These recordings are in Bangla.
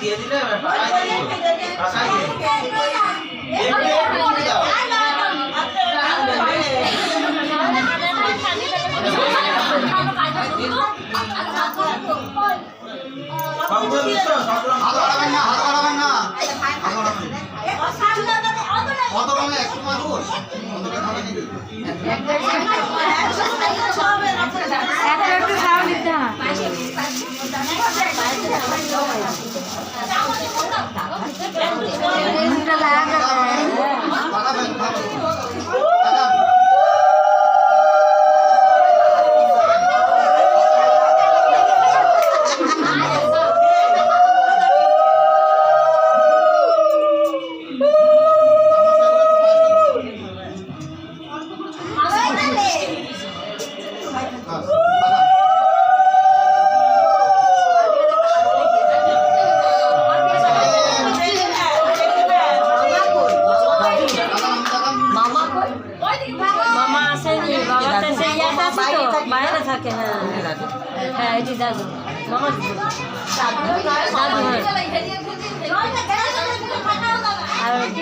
দিয়ে দিলে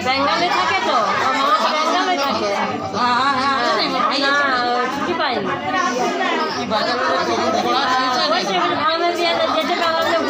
বেঙ্গলে থাকে তো বেঙ্গলে থাকে ছুটি পাইনি যেতে পারলে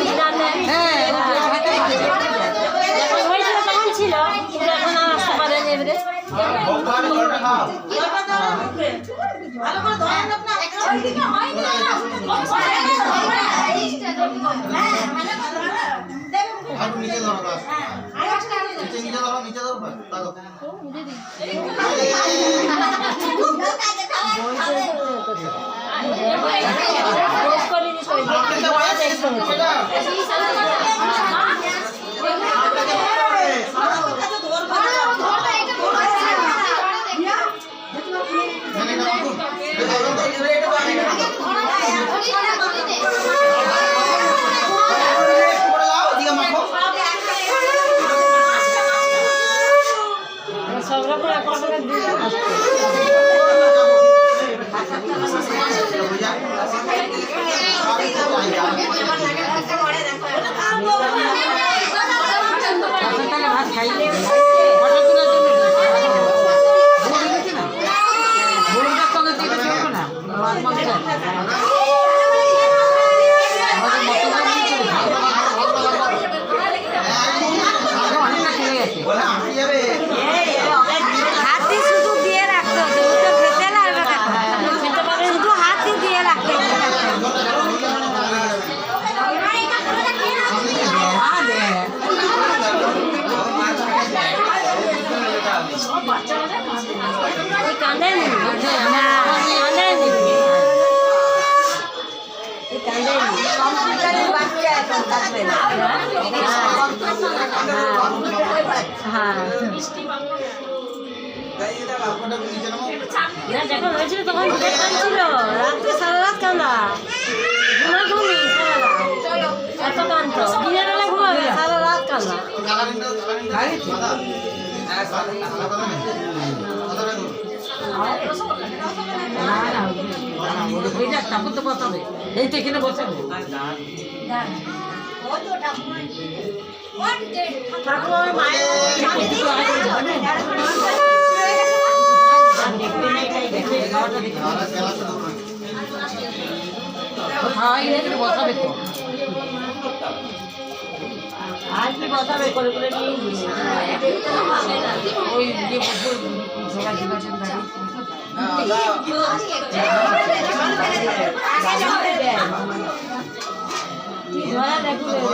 গুজরাটে যখন হয়েছিল তখন ছিল কিন্তু এখন আর আসতে পারেনি এবারে যখন হয়েছিল তখন ছিল রাত্রে সারা রাত কান্দা ঘুমি সারা রাত এত কান্ত দিনের বেলা ঘুমাবে সারা রাত কান্দা ঠাকুর তো কথা এই তো এখানে বসে বসাবে তো আর কি বসাবে করে করে নিয়ে ওই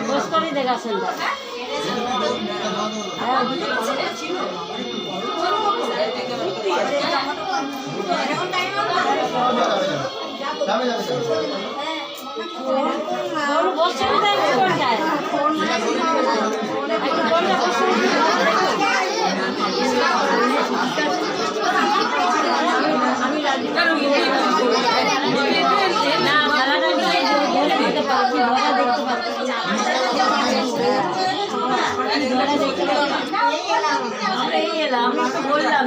বস করে দেখাচ্ছেন বললাম